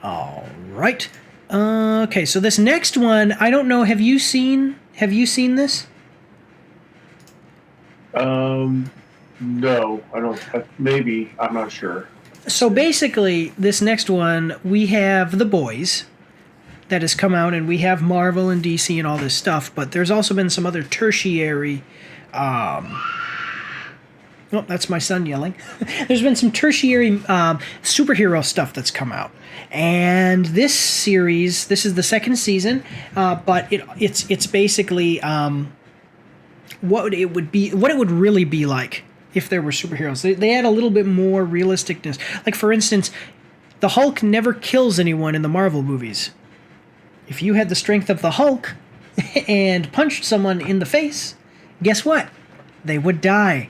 All right. Okay, so this next one, I don't know. Have you seen this? No, I don't. Maybe I'm not sure. So basically, this next one, we have The Boys that has come out, and we have Marvel and DC and all this stuff, but there's also been some other tertiary. Oh, that's my son yelling. There's been some tertiary superhero stuff that's come out, and this series, this is the second season, but it's basically what it would really be like if there were superheroes. They add a little bit more realisticness. Like, for instance, the Hulk never kills anyone in the Marvel movies. If you had the strength of the Hulk and punched someone in the face, guess what? They would die.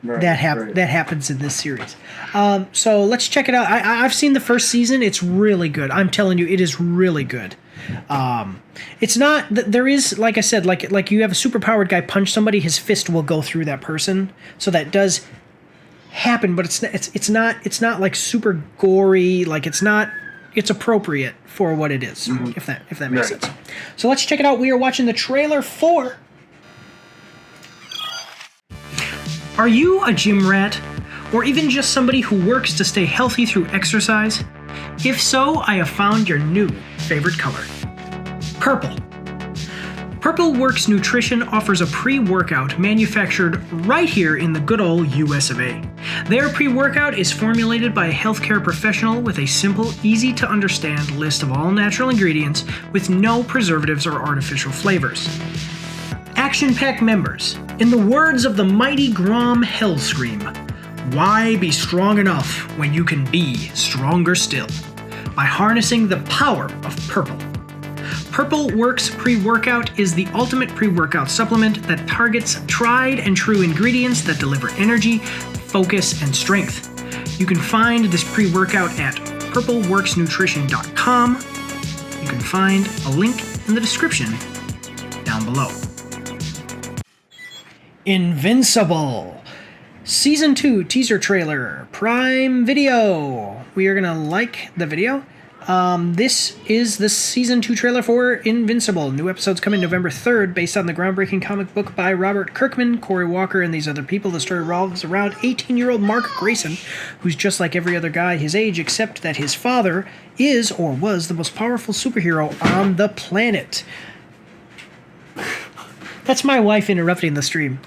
Right, That right. happens in this series. So let's check it out. I've seen the first season. It's really good. I'm telling you, it is really good. It's not. There is, like I said, like you have a superpowered guy punch somebody, his fist will go through that person. So that does happen, but it's not like super gory. Like it's appropriate for what it is, if that makes Right. sense. So let's check it out. We are watching the trailer for. Are you a gym rat? Or even just somebody who works to stay healthy through exercise? If so, I have found your new favorite color. Purple. Purple Works Nutrition offers a pre-workout manufactured right here in the good old US of A. Their pre-workout is formulated by a healthcare professional with a simple, easy-to-understand list of all natural ingredients with no preservatives or artificial flavors. Action-packed members. In the words of the mighty Grom Hellscream, why be strong enough when you can be stronger still? By harnessing the power of Purple. Purple Works Pre-Workout is the ultimate pre-workout supplement that targets tried and true ingredients that deliver energy, focus, and strength. You can find this pre-workout at purpleworksnutrition.com. You can find a link in the description down below. Invincible. Season 2 teaser trailer, Prime Video. We are going to like the video. This is the Season 2 trailer for Invincible. New episodes coming November 3rd, based on the groundbreaking comic book by Robert Kirkman, Cory Walker, and these other people. The story revolves around 18-year-old Mark Grayson, who's just like every other guy his age, except that his father is, or was, the most powerful superhero on the planet. That's my wife interrupting the stream.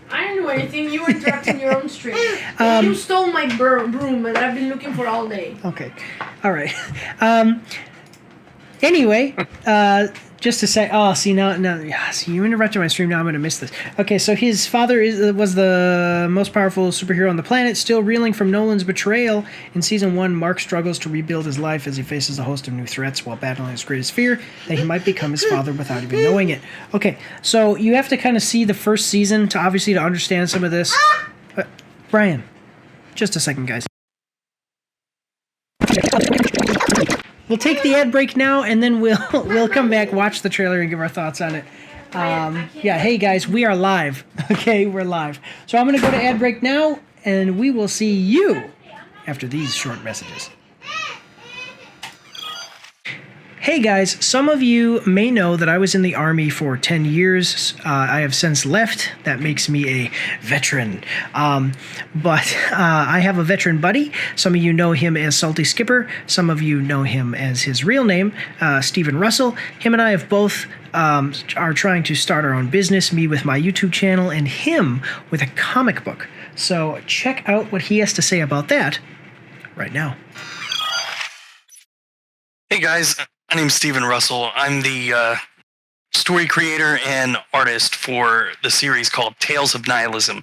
I didn't do anything. You were interrupting your own stream. You stole my broom that I've been looking for all day. Okay. All right. Anyway, just to say, see, you interrupted my stream. Now I'm going to miss this. Okay, so his father was the most powerful superhero on the planet, still reeling from Nolan's betrayal. In Season 1, Mark struggles to rebuild his life as he faces a host of new threats while battling his greatest fear, that he might become his father without even knowing it. Okay, so you have to kind of see the first season to understand some of this. Brian, just a second, guys. We'll take the ad break now, and then we'll come back, watch the trailer, and give our thoughts on it. Yeah, hey guys, we are live. Okay, we're live. So I'm going to go to ad break now, and we will see you after these short messages. Hey guys, some of you may know that I was in the Army for 10 years. I have since left. That makes me a veteran. But I have a veteran buddy. Some of you know him as Salty Skipper. Some of you know him as his real name, Stephen Russell. Him and I have both are trying to start our own business, me with my YouTube channel and him with a comic book. So check out what he has to say about that right now. Hey guys, my name's Stephen Russell. I'm the story creator and artist for the series called Tales of Nihilism.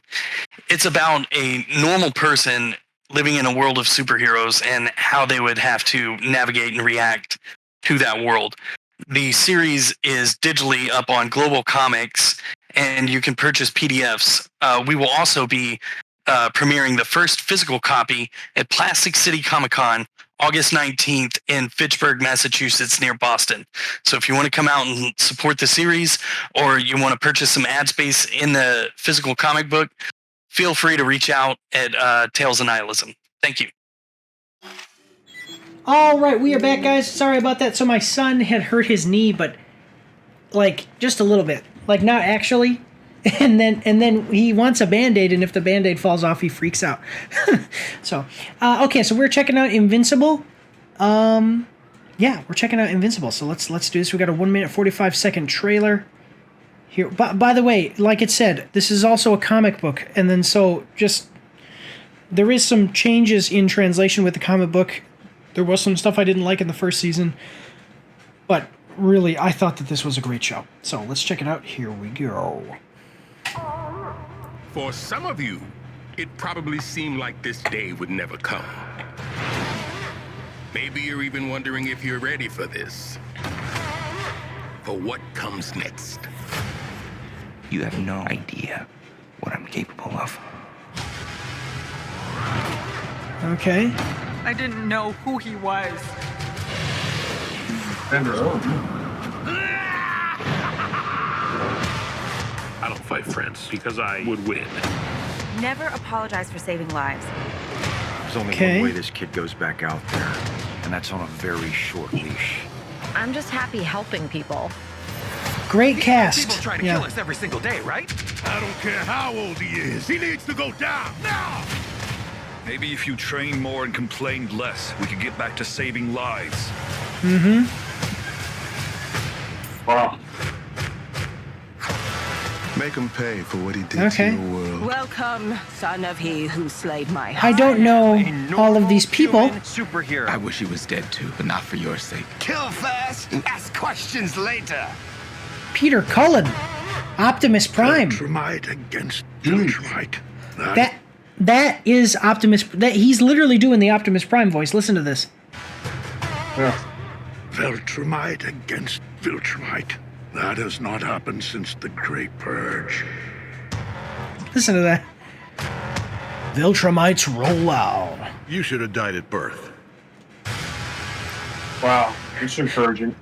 It's about a normal person living in a world of superheroes and how they would have to navigate and react to that world. The series is digitally up on Global Comics, and you can purchase PDFs. We will also be premiering the first physical copy at Plastic City Comic-Con August 19th in Fitchburg, Massachusetts, near Boston. So if you want to come out and support the series, or you want to purchase some ad space in the physical comic book, feel free to reach out at Tales of Nihilism. Thank you. All right, we are back, guys. Sorry about that. So my son had hurt his knee, but like just a little bit, like not actually. And then he wants a Band-Aid, and if the Band-Aid falls off, he freaks out. So, okay, so we're checking out Invincible. Yeah, we're checking out Invincible. So let's do this. We got a 1 minute 45-second trailer here. By the way, like it said, this is also a comic book, and then so just there is some changes in translation with the comic book. There was some stuff I didn't like in the first season, but really, I thought that this was a great show. So let's check it out. Here we go. For some of you, it probably seemed like this day would never come. Maybe you're even wondering if you're ready for this. For what comes next. You have no idea what I'm capable of. Okay. I didn't know who he was. I don't fight friends because I would win. Never apologize for saving lives. There's only Okay. one way this kid goes back out there, and that's on a very short leash. I'm just happy helping people. Great People cast. try to Yeah. kill us every single day, right? I don't care how old he is. He needs to go down now. Maybe if you trained more and complained less, we could get back to saving lives. Mm-hmm. Wow. Make him pay for what he did Okay. to your world. Welcome, son of he who slayed my I don't know all of these people. Superhero. I wish he was dead too, but not for your sake. Kill first, ask questions later. Peter Cullen, Optimus Prime. Viltrumite against Viltrumite. That is Optimus. That he's literally doing the Optimus Prime voice. Listen to this. Yeah. Viltrumite against Viltrumite. That has not happened since the Great Purge. Listen to that. Viltrumites roll out. You should have died at birth. Wow. It's encouraging.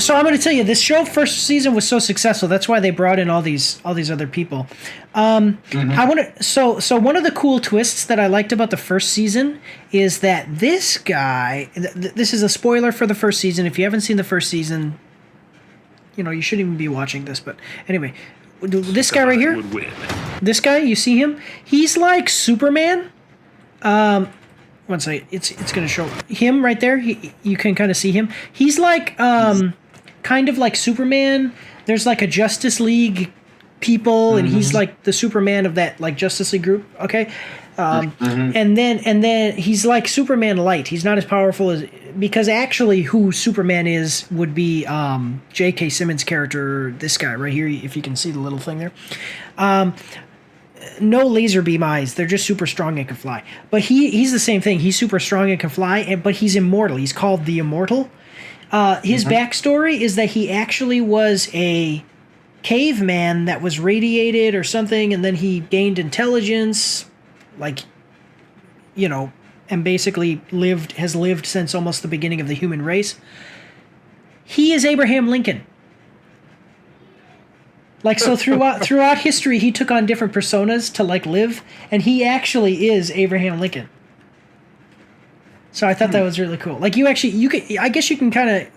So I'm going to tell you, this show first season was so successful. That's why they brought in all these other people. I want to. So one of the cool twists that I liked about the first season is that this guy. This is a spoiler for the first season. If you haven't seen the first season, you shouldn't even be watching this. But anyway, this guy right here, Would win. this guy, you see him? He's like Superman. One second, it's going to show him right there. You can kind of see him. He's like, kind of like Superman. There's like a Justice League people, and he's like the Superman of that like Justice League group. Okay, and then he's like Superman light. He's not as powerful as because actually who Superman is would be J.K. Simmons' character. This guy right here, if you can see the little thing there. No laser beam eyes. They're just super strong and can fly. But he's the same thing. He's super strong and can fly, but he's immortal. He's called the Immortal. His backstory is that he actually was a caveman that was radiated or something, and then he gained intelligence, and basically has lived since almost the beginning of the human race. He is Abraham Lincoln. So throughout history, he took on different personas to live, and he actually is Abraham Lincoln. So I thought that was really cool. I guess you can kind of,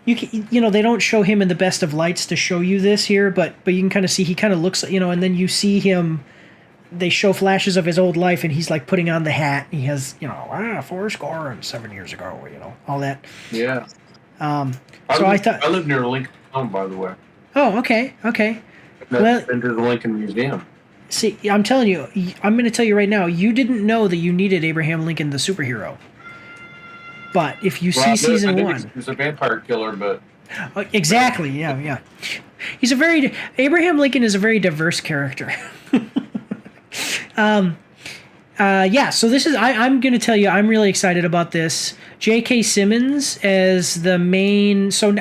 they don't show him in the best of lights to show you this here, but you can kind of see he kind of looks, and then you see him. They show flashes of his old life, and he's putting on the hat. He has, 7 years ago, all that. Yeah. I live near Lincoln Home, by the way. Oh, okay. I've been to the Lincoln Museum. See, I'm telling you, I'm going to tell you right now, you didn't know that you needed Abraham Lincoln, the superhero. But if you see season one... He's a vampire killer, but... Exactly, yeah. Abraham Lincoln is a very diverse character. So this is... I'm going to tell you, I'm really excited about this. J.K. Simmons as the main... So,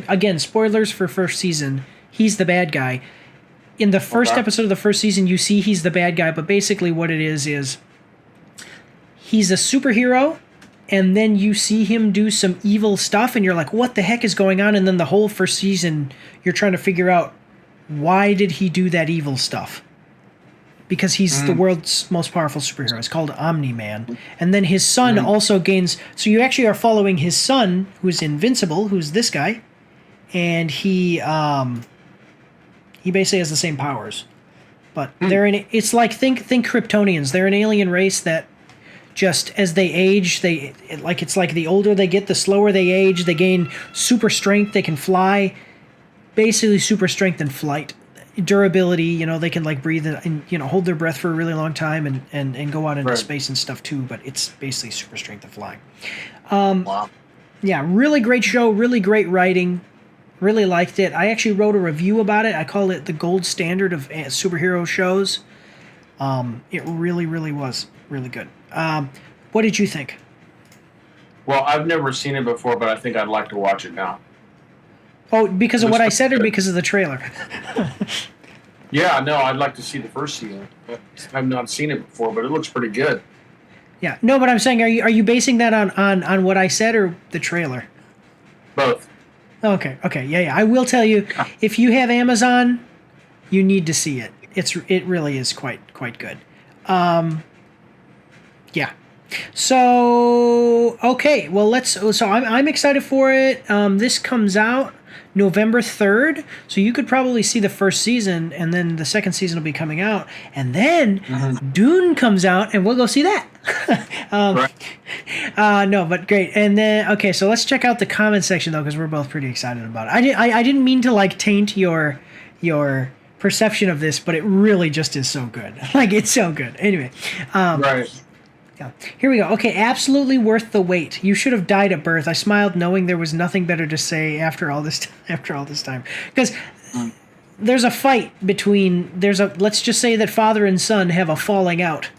again, spoilers for first season. He's the bad guy. In the first episode of the first season, you see he's the bad guy, but basically what it is he's a superhero, and then you see him do some evil stuff, and you're like, what the heck is going on? And then the whole first season, you're trying to figure out, why did he do that evil stuff? because he's the world's most powerful superhero. It's called Omni-Man. And then his son also gains... So you actually are following his son, who's Invincible, who's this guy. And he basically has the same powers. But it's like, think Kryptonians. They're an alien race that just as they age, it's like the older they get, the slower they age. They gain super strength. They can fly. Basically super strength and flight. Durability, they can like breathe and hold their breath for a really long time and go out into space and stuff too, but it's basically super strength and flying. Wow. Yeah, really great show, really great writing. Really liked it. I actually wrote a review about it. I call it the gold standard of superhero shows. It really, really was really good. What did you think? Well, I've never seen it before, but I think I'd like to watch it now. Oh, because of what I said or because of the trailer? Yeah, no, I'd like to see the first season. I've not seen it before, but it looks pretty good. Yeah, no, but I'm saying, are you basing that on what I said or the trailer? Both. Okay, yeah. I will tell you, if you have Amazon, you need to see it. It really is quite good. Yeah. So okay, well I'm excited for it. This comes out November 3rd, so you could probably see the first season, and then the second season will be coming out, and then Dune comes out, and we'll go see that. No, but great. And then okay, so let's check out the comment section though, because we're both pretty excited about it. I didn't mean to like taint your perception of this, but it really just is so good. Like it's so good. Anyway, Right. yeah. Here we go. Okay, absolutely worth the wait. You should have died at birth. I smiled knowing there was nothing better to say after all this time. Because there's a fight between let's just say that father and son have a falling out.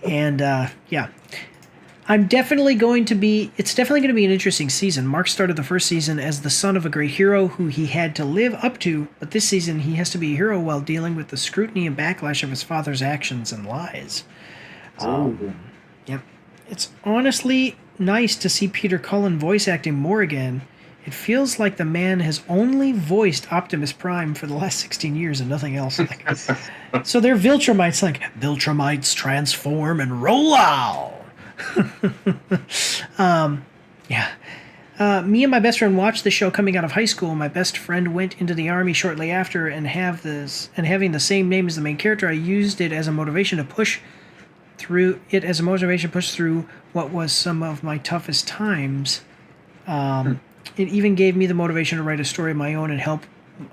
And yeah. It's definitely going to be an interesting season. Mark started the first season as the son of a great hero who he had to live up to, but this season he has to be a hero while dealing with the scrutiny and backlash of his father's actions and lies. Yep. It's honestly nice to see Peter Cullen voice acting more again. It feels like the man has only voiced Optimus Prime for the last 16 years and nothing else. So they're Viltrumites, like, Viltrumites transform and roll out. Yeah. Me and my best friend watched the show coming out of high school. My best friend went into the army shortly after, and having the same name as the main character, I used it as a motivation to push through what was some of my toughest times. It even gave me the motivation to write a story of my own with the help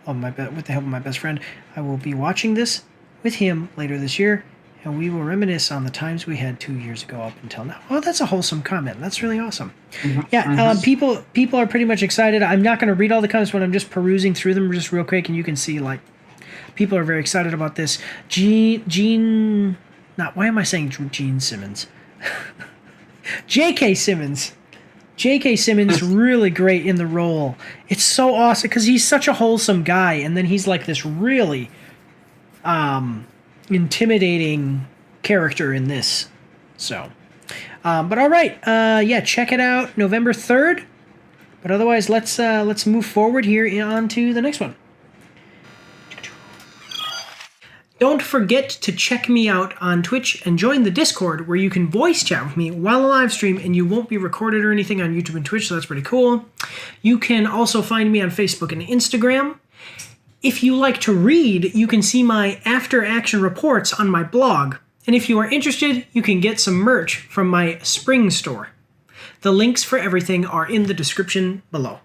of my best friend. I will be watching this with him later this year, and we will reminisce on the times we had 2 years ago up until now. Oh, that's a wholesome comment. That's really awesome. Yeah, people are pretty much excited. I'm not going to read all the comments, but I'm just perusing through them just real quick, and you can see, like, people are very excited about this. Why am I saying Gene Simmons? J.K. Simmons. J.K. Simmons really great in the role. It's so awesome because he's such a wholesome guy, and then he's like this really intimidating character in this. So, but all right, yeah, check it out, November 3rd. But otherwise, let's move forward here on to the next one. Don't forget to check me out on Twitch and join the Discord where you can voice chat with me while I live stream, and you won't be recorded or anything on YouTube and Twitch, so that's pretty cool. You can also find me on Facebook and Instagram. If you like to read, you can see my after action reports on my blog. And if you are interested, you can get some merch from my spring store. The links for everything are in the description below.